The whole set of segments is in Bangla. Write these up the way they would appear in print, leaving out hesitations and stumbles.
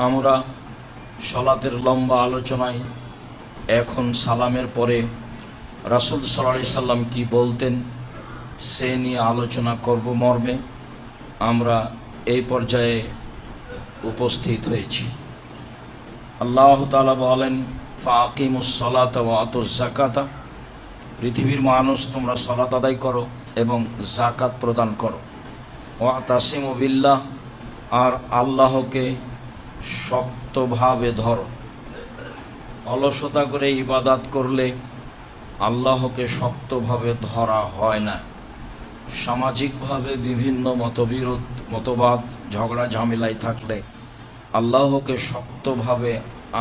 আমরা সালাতের লম্বা আলোচনায় এখন সালামের পরে রাসূল সাল্লাল্লাহু আলাইহি সাল্লাম কি বলতেন সে নিয়ে আলোচনা করব মর্মে আমরা এই পর্যায়ে উপস্থিত হয়েছি। আল্লাহ তাআলা বলেন, ফাকিমুস সালাতা ওয়া আতুজ যাকাতা, পৃথিবীর মানুষ তোমরা সালাত আদায় করো এবং যাকাত প্রদান করো। ওয়া তাসিমু বিল্লাহ, আর আল্লাহকে শক্তভাবে ধরো। অলসতা করে ইবাদত করলে আল্লাহকে শক্তভাবে ধরা হয় না। সামাজিকভাবে বিভিন্ন মতবাদ ঝগড়া ঝামেলায় থাকলে আল্লাহকে শক্তভাবে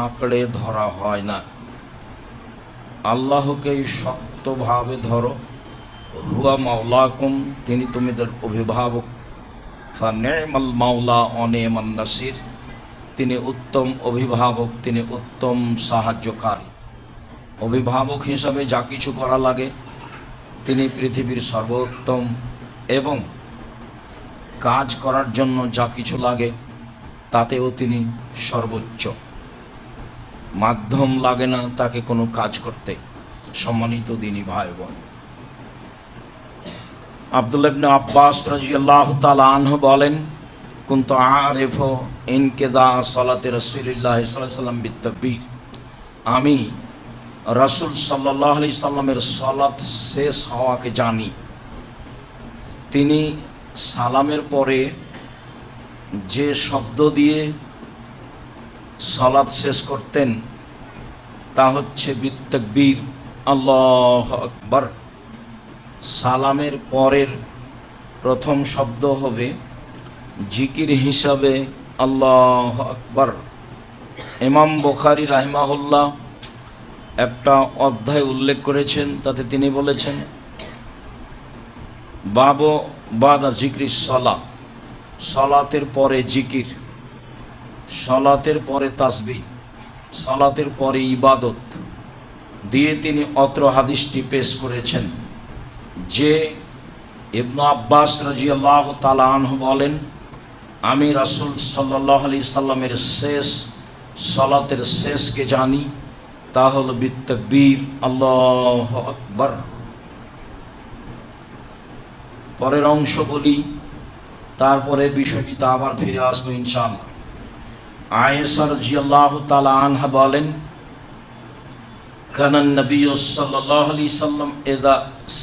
আঁকড়ে ধরা হয় না। আল্লাহকেই শক্তভাবে ধরো। হুয়া মাওলাকুম, তিনি তোমাদের অভিভাবক। ফানি'মাল মাওলা ওয়া নি'মান নাসির, তিনি উত্তম অভিভাবক, তিনি উত্তম সাহায্যকারী। অভিভাবক হিসাবে যা কিছু করা লাগে তিনি পৃথিবীর সর্বোত্তম, এবং কাজ করার জন্য যা কিছু লাগে তাতেও তিনি সর্বোচ্চ। মাধ্যম লাগে না তাকে কোনো কাজ করতে। সম্মানিত দিনী ভাই বোন, আব্দুল্লাহ ইবনে আব্বাস রাদিয়াল্লাহু তাআলা আনহু বলেন, কুনতু আরিফু ইনকিদা সালাতি রাসূলিল্লাহ সাল্লাল্লাহু আলাইহি ওয়াসাল্লাম বিতাকবীর, আমি রাসূল সাল্লাল্লাহু আলাইহি সাল্লামের সালাত শেষ হওয়াকে জানি। তিনি সালামের পরে যে শব্দ দিয়ে সালাত শেষ করতেন তা হচ্ছে বিতাকবীর, আল্লাহু আকবার। সালামের পরের প্রথম শব্দ হবে জিকির হিসাবে আল্লাহু আকবার। ইমাম বুখারী রাহিমাহুল্লাহ একটা অধ্যায় উল্লেখ করেছেন, তাতে তিনি বলেছেন, বাবু বাদা জিক্রিস সালাত, সালাতের পরে জিকির, সালাতের পরে তাসবিহ, সালাতের পরে ইবাদত দিয়ে তিনি অত্র হাদিসটি পেশ করেছেন যে ইবনে আব্বাস রাদিয়াল্লাহু তাআলা আনহু বলেন, আমি রাসূল সাল্লাল্লাহু আলাইহি সাল্লামের শেষ সালাতের শেষকে জানি, তা হলো বিতাকবীর, আল্লাহু আকবার। পরের অংশ বলি, তারপরে বিষয়টিতে আবার ফিরে আসবো ইনশাআল্লাহ। আয়েশা রাদিয়াল্লাহু তাআলা আনহা বলেন, কানান নবী সাল্লাল্লাহু আলাইহি সাল্লাম ইযা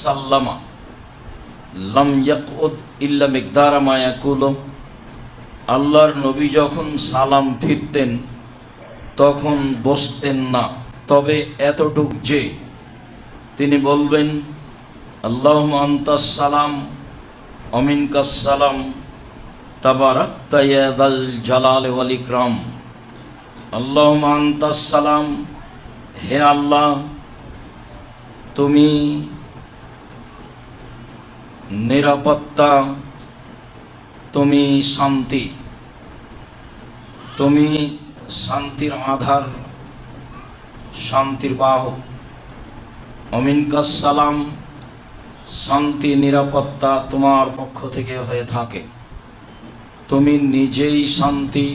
সাল্লামা লাম ইয়াকউদ ইল্লা মিকদারা মা ইয়াকুলু, আল্লাহর নবী যখন সালাম ফিরতেন তখন বসতেন না, তবে এতটুক যে তিনি বলবেন, আল্লাহুম্মা আনতাস সালাম ওয়া মিনকাস সালাম তাবারাকতা ইয়া যাল জালালি ওয়াল ইকরাম। আল্লাহুম্মা আনতাস সালাম, হে আল্লাহ তুমি নিরাপত্তা, তুমি শান্তি, তুমি শান্তির আধার, শান্তির বাহক। অমিনকাস সালাম, শান্তি নিরাপত্তা তোমার পক্ষ থেকে হয়ে থাকে, তুমি নিজেই শান্তি,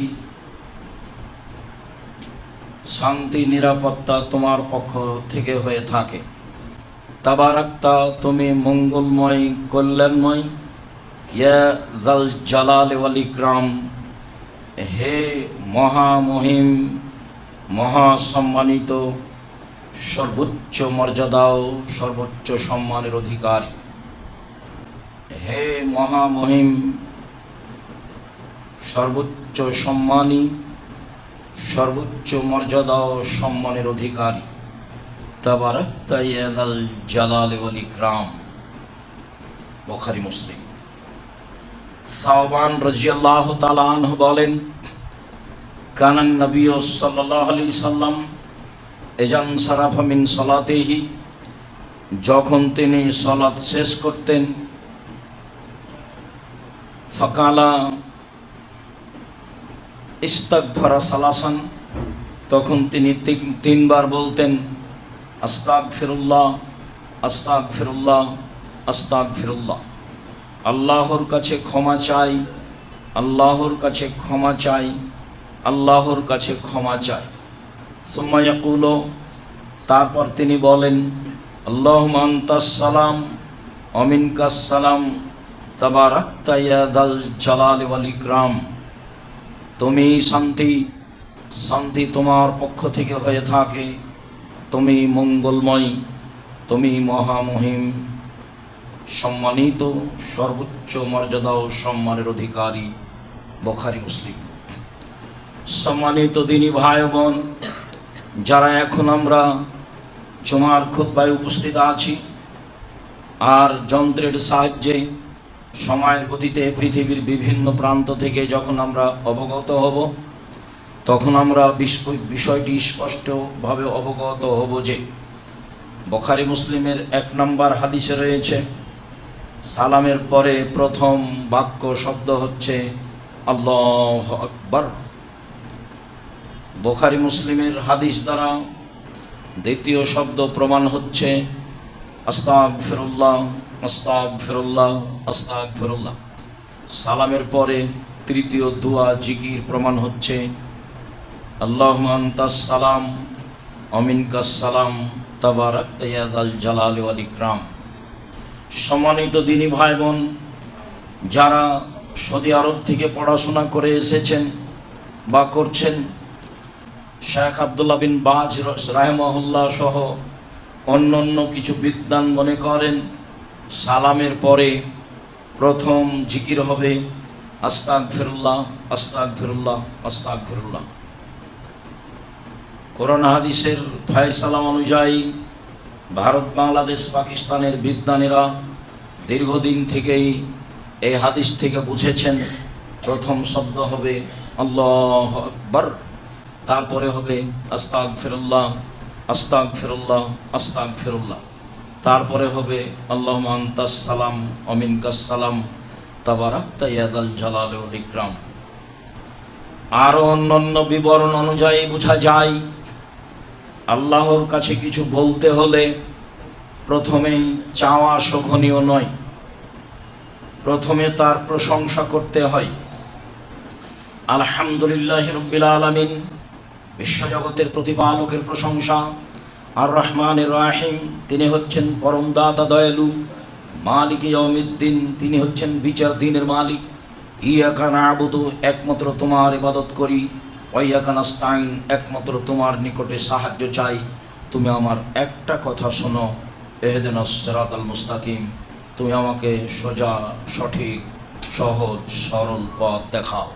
শান্তি নিরাপত্তা তোমার পক্ষ থেকে হয়ে থাকে। তাবারাকতা, তুমি মঙ্গলময়, কল্যাণময়। ইয়া যাল জালালি ওয়াল ইকরাম, হে মহামহিম, মহাসম্মানিত, সর্বোচ্চ মর্যাদা ও সর্বোচ্চ সম্মানের অধিকারী। হে মহামহিম, সর্বোচ্চ সম্মানী, সর্বোচ্চ মর্যাদা ও সম্মানের অধিকারী। তাবারাকতা ইয়া যাল জালালি ওয়াল ইকরাম। বুখারী মুসলিম। সাওবান রাদিয়াল্লাহু তাআলা আনহু বলেন, কানান নবী সাল্লাল্লাহু আলাইহি সাল্লাম ইজান সারাফা মিন সালাতিহি, যখন তিনি সালাত শেষ করতেন, ফাকালা ইস্তাগফারা সালাসান, তখন তিনি তিনবার বলতেন, আস্তাগফিরুল্লাহ, আস্তাগফিরুল্লাহ, আস্তাগফিরুল্লাহ। আল্লাহর কাছে ক্ষমা চাই, আল্লাহর কাছে ক্ষমা চাই, আল্লাহর কাছে ক্ষমা চায়। সুম্মা ইয়াকুলু, তারপর তিনি বলেন, আল্লাহুম্মা আনতাস সালাম ওয়া মিনকাস সালাম তাবারাকতা ইয়া যাল জালালি ওয়াল ইকরাম। তুমি শান্তি, শান্তি তোমার পক্ষ থেকে হয়ে থাকে, তুমি মঙ্গলময়, তুমি মহামহিম, সম্মানিত, সর্বোচ্চ মর্যাদা ও সম্মানের অধিকারী। বুখারী মুসলিম। সম্মানিত দিনী ভাই বোন, যারা এখন আমরা জুমার খুতবায় উপস্থিত আছি আর যন্ত্রের সাহায্যে সময়ের গতিতে পৃথিবীর বিভিন্ন প্রান্ত থেকে যখন আমরা অবগত হব, তখন আমরা বিষয়টি স্পষ্টভাবে অবগত হব যে বুখারী মুসলিমের 1 নম্বর হাদিসে রয়েছে, সালামের পরে প্রথম বাক্য শব্দ হচ্ছে আল্লাহু আকবার। বুখারী মুসলিমের হাদিস দ্বারা দ্বিতীয় শব্দ প্রমাণ হচ্ছে আস্তাগফিরুল্লাহ, আস্তাগফিরুল্লাহ, আস্তাগফিরুল্লাহ। সালামের পরে তৃতীয় দোয়া জিকির প্রমাণ হচ্ছে আল্লাহুম্মা আনতাস সালাম ওয়া মিনকাস সালাম তাবারাকতা ইয়া যাল জালালি ওয়াল ইকরাম। সম্মানিত দিনী ভাই বোন, যারা সৌদি আরব থেকে পড়াশোনা করে এসেছেন বা করছেন, শেখ আব্দুল্লাহ বিন বাজ রাহিমাহুল্লাহ সহ অন্যান্য কিছু বিদ্বান মনে করেন সালামের পরে প্রথম জিকির হবে আস্তাগফিরুল্লাহ, আস্তাগফিরুল্লাহ, আস্তাগফিরুল্লাহ। কোরআন হাদিসের ফয়সালা অনুযায়ী ভারত, বাংলাদেশ, পাকিস্তানের বিদ্বানেরা দীর্ঘদিন থেকেই এই হাদিস থেকে বুঝেছেন প্রথম শব্দ হবে আল্লাহু আকবার, তারপরে হবে আস্তাগফিরুল্লাহ, আস্তাগফিরুল্লাহ, আস্তাগফিরুল্লাহ, তারপরে হবে আল্লাহুম্মা আনতাস সালাম ওয়া মিনকাস সালাম তাবারাকতা ইয়া যাল জালালি ওয়াল ইকরাম। আরো অন্যান্য বিবরণ অনুযায়ী বোঝা যায় আল্লাহর কাছে কিছু বলতে হলে প্রথমেই চাওয়া শোভনীয় নয়, প্রথমে তার প্রশংসা করতে হয়। আলহামদুলিল্লাহি রাব্বিল আলামিন, বিশ্বজগতের প্রতিপালকের প্রশংসা। আর রহমানির রহিম, তিনি হচ্ছেন পরম দাতা দয়ালু। মালিক ইয়াউমিদ্দিন, তিনি হচ্ছেন বিচার দিনের মালিক। ইয়াকা না'বুদু, একমাত্র তোমার ইবাদত করি। ওয়া ইয়াকা নাস্তাইন, একমাত্র তোমার নিকটে সাহায্য চাই। তুমি আমার একটা কথা শোনো, ইহদিনাস সিরাতাল মুস্তাকিম, তুমি আমাকে সোজা, সঠিক, সহজ, সরল পথ দেখাও।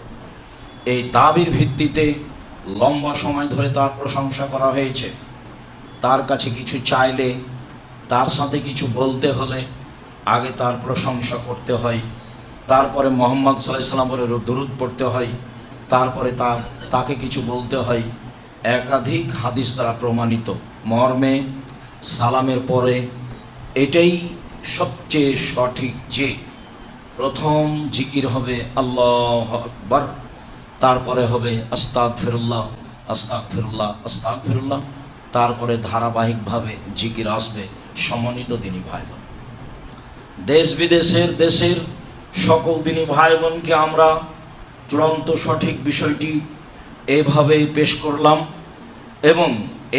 এই দাবির ভিত্তিতে লম্বা সময় ধরে তার প্রশংসা করা হয়েছে। তার কাছে কিছু চাইলে, তার সাথে কিছু বলতে হলে আগে তার প্রশংসা করতে হয়, তারপরে মুহাম্মদ সাল্লাল্লাহু আলাইহি ওয়াসাল্লামের দরুদ পড়তে হয়, তারপরে তাকে কিছু বলতে হয়। একাধিক হাদিস দ্বারা প্রমাণিত মর্মে সালামের পরে এটাই সবচেয়ে সঠিক যে প্রথম জিকির হবে আল্লাহু আকবার, তারপরে হবে আস্তাগফিরুল্লাহ, আস্তাগফিরুল্লাহ, আস্তাগফিরুল্লাহ, তারপরে ধারাবাহিকভাবে জিকির আসবে। সম্মানিত দিনী ভাই বোন, দেশ বিদেশের দেশের সকল দিনী ভাই বোনকে আমরা চূড়ান্ত সঠিক বিষয়টি এভাবেই পেশ করলাম এবং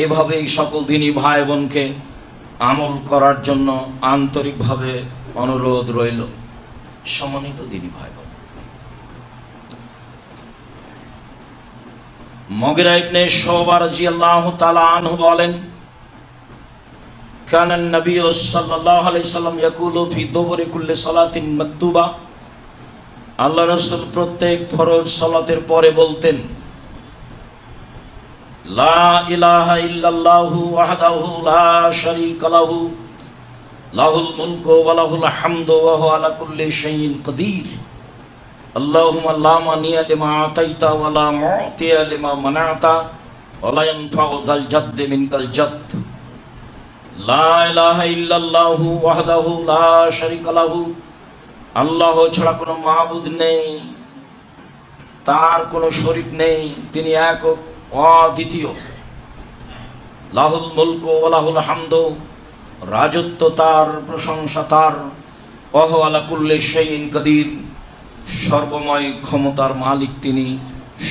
এভাবেই সকল দিনী ভাই বোনকে আমল করার জন্য আন্তরিকভাবে অনুরোধ রইল। সম্মানিত দিনী ভাই বোন, মুগিরা ইবনে শুবা রাদিয়াল্লাহু তাআলা আনহু বলেন, কানান নবী সাল্লাল্লাহু আলাইহি সাল্লাম ইয়াকুলু ফি দুবুরি কুল্লি সালাতিন মাকতুবা, আল্লাহ রাসূল প্রত্যেক ফরজ সালাতের পরে বলতেন, লা ইলাহা ইল্লাল্লাহু ওয়াহদাহু লা শারীকা লাহু লাহুল মুলকু ওয়া লাহুল হামদু ওয়া হুয়া আলা কুল্লি শাইইন কাদির, আল্লাহুম্মা লা মানিয়া লিমা আতাইতা ওয়া লা মুতিয়া লিমা মানাতা ওয়া লা ইয়ানফাউ যাল জাদ্দি মিনকাল জাদ, লা ইলাহা ইল্লাল্লাহু ওয়াহদাহু লা শারীকা লাহু, আল্লাহ ছাড়া কোনো মাবুদ নেই, তার কোনো শরীক নেই, তিনি একক অদ্বিতীয়। লাহুল মুলকু ওয়া লাহুল হামদু, রাজত্ব তার, প্রশংসা তার। ওয়া হুয়া আলা কুল্লি শাইইন কাদির, সর্বময় ক্ষমতার মালিক তিনি,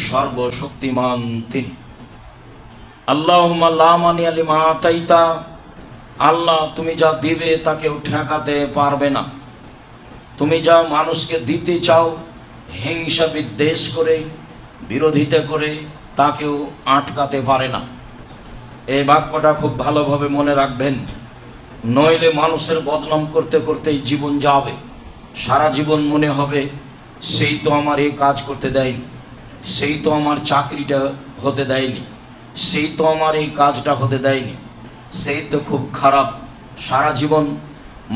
সর্বশক্তিমান তিনি। আল্লাহুম্মা লা মানিয়া লিমা আতাইতা, আল্লাহ তুমি যা দিবে তা কেউ ঠেকাতে পারবে না। তুমি যা মানুষকে দিতে চাও হিংসা বিদ্বেষ করে, বিরোধিতা করে, তা কেউ আটকাতে পারে না। এই বাক্যটা খুব ভালোভাবে মনে রাখবেন, নইলে মানুষের বদনাম করতে করতেই জীবন যাবে। সারা জীবন মনে হবে সেই তো আমার এই কাজ করতে দেয়নি, সেই তো আমার চাকরিটা হতে দেয়নি, সেই তো আমার এই কাজটা হতে দেয়নি, সেই তো খুব খারাপ। সারা জীবন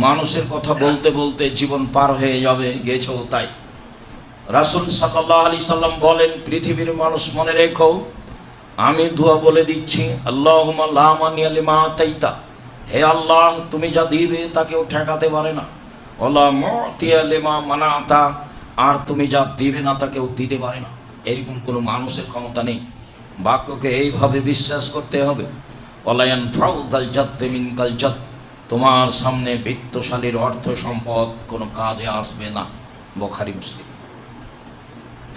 মানুষের কথা বলতে বলতে জীবন পার হয়ে যাবে, গেছেও তাই। রাসূল সাল্লাল্লাহু আলাইহি সাল্লাম বলেন, পৃথিবীর মানুষ মনে রেখো, আমি দোয়া বলে দিচ্ছি, আল্লাহুম্মা লা মানিয়া লিমা আতাইতা, হে আল্লাহ তুমি যা দিবে তা কেউ ঠেকাতে পারে না। ওয়ালা মুতিয়া লিমা মানাতা, আর তুমি যা দিবে না তা কেউ দিতে পারে না। এরকম কোনো মানুষের ক্ষমতা নেই। বাক্যকে এইভাবে বিশ্বাস করতে হবে। ওয়ালা ইয়ানফাউ যাল জাদ্দি মিনকাল জাদ, তোমার সামনে বিত্তশালীর অর্থ সম্পদ কোনো কাজে আসবে না। বুখারী মুসলিম।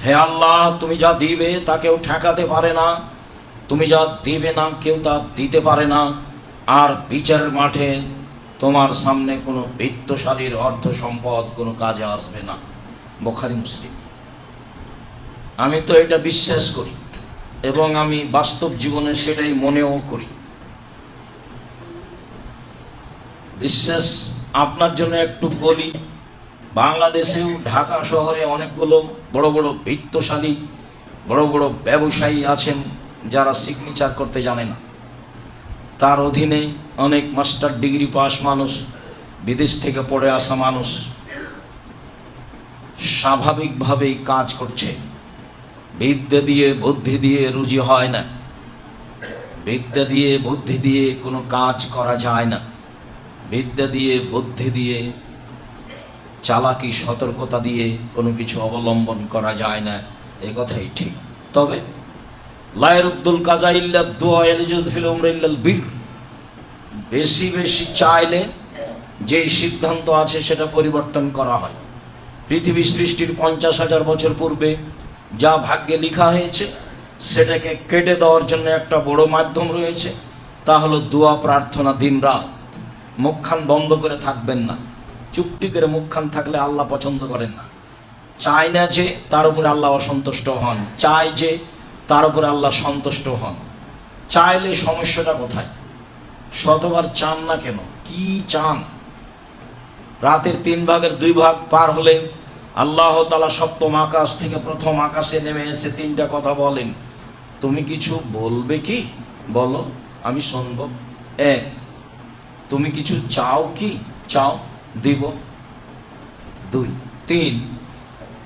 হে আল্লাহ তুমি যা দিবে তা কেউ ঠেকাতে পারে না, তুমি যা দিবে না কেউ তা দিতে পারে না। আর বিচারের মাঠে তোমার সামনে কোনো বিত্তশালীর অর্থ সম্পদ কোনো কাজে আসবে না। বুখারী মুসলিম। আমি তো এটা বিশ্বাস করি এবং আমি বাস্তব জীবনে সেটাই মনেও করি। বিশ্বাস আপনার জন্য একটু বলি, বাংলাদেশেও ঢাকা শহরে অনেকগুলো বড় বড় বিত্তশালী বড় বড় ব্যবসায়ী আছেন যারা সিগনেচার করতে জানে না। তার অধীনে অনেক মাস্টার ডিগ্রি পাস মানুষ, বিদেশ থেকে পড়ে আসা মানুষ স্বাভাবিকভাবেই কাজ করছে। বিদ্যা দিয়ে বুদ্ধি দিয়ে রুজি হয় না, বিদ্যা দিয়ে বুদ্ধি দিয়ে কোনো কাজ করা যায় না, বিদ্যা দিয়ে বুদ্ধি দিয়ে চালাকি সতর্কতা দিয়ে কোনো কিছু অবলম্বন করা যায় না, এ কথাই ঠিক। তবে লা ইয়ারুদ্দুল কাজা ইল্লা দুআ ইয়ালজুদ ফিল উমরি ইল্লাল বীর, বেশি বেশি চাইলে যেই সিদ্ধান্ত আছে সেটা পরিবর্তন করা হয়। পৃথিবী সৃষ্টির 50,000 বছর পূর্বে যা ভাগ্যে লেখা হয়েছে সেটাকে কেটে দেওয়ার জন্য একটা বড় মাধ্যম রয়েছে, তা হলো দোয়া প্রার্থনা। দিনরাত মুখখান বন্ধ করে থাকবেন না। চুপটি করে মুখখান থাকলে আল্লাহ পছন্দ করেন না। চায় না যে তার উপরে আল্লাহ অসন্তুষ্ট হন, চায় যে তার উপরে আল্লাহ সন্তুষ্ট হন। চাইলে সমস্যাটা কোথায়? শতবার চান না কেন? কি চান? রাতের 3 ভাগের 2 ভাগ পার হলে আল্লাহ তাআলা সপ্তম আকাশ থেকে প্রথম আকাশে নেমে এসে 3টা কথা বলেন, তুমি কিছু বলবে কি? বলো, আমি শুনব। 1, তুমি কিছু চাও কি? চাও, দিব। 2, 3,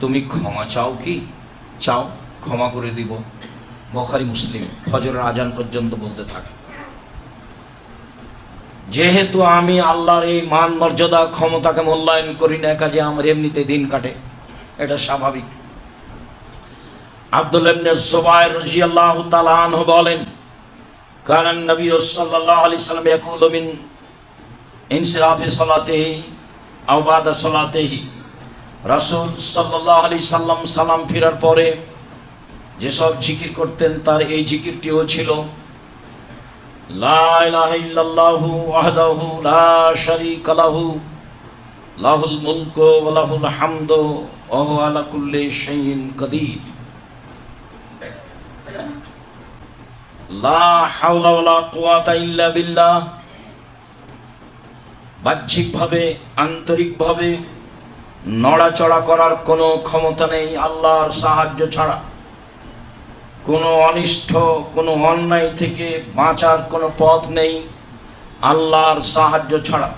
তুমি ক্ষমা চাও কি? চাও, ক্ষমা করে দিব। বুখারী মুসলিম। ফজরের আজান পর্যন্ত বলতে থাকে। যেহেতু আমি আল্লাহর এই মান মর্যাদা ক্ষমতাকে মূল্যায়ন করি না, কাজে আমার এমনিতে দিন কাটে, এটা স্বাভাবিক। আব্দুল্লাহ ইবনে জুবাইর রাদিয়াল্লাহু তাআলা আনহু বলেন, কানান নবী সাল্লাল্লাহু আলাইহি সাল্লাম ইয়াকুলু মিন ইনসিরাফি সালাতিহি আও বাদা সালাতিহি, রাসূল সাল্লাল্লাহু আলাইহি সাল্লাম সালাম ফিরার পরে যেসব জিকির করতেন তার এই জিকিরটিও ছিল, লা ইলাহা ইল্লাল্লাহু ওয়াহদাহু লা শারীকা লাহু লাহুল মুলকু ওয়া লাহুল হামদু ওয়া হুয়া আলা কুল্লি শাইইন কাদির, লা হাওলা ওয়া লা কুওয়াতা ইল্লা বিল্লাহ। বাহ্যিকভাবে আন্তরিকভাবে নড়াচড়া করার কোনো ক্ষমতা নেই আল্লাহর সাহায্য ছাড়া। কোনো অনিষ্ট কোনো অন্যায় থেকে বাঁচার কোনো পথ নেই আল্লাহর সাহায্য ছাড়া।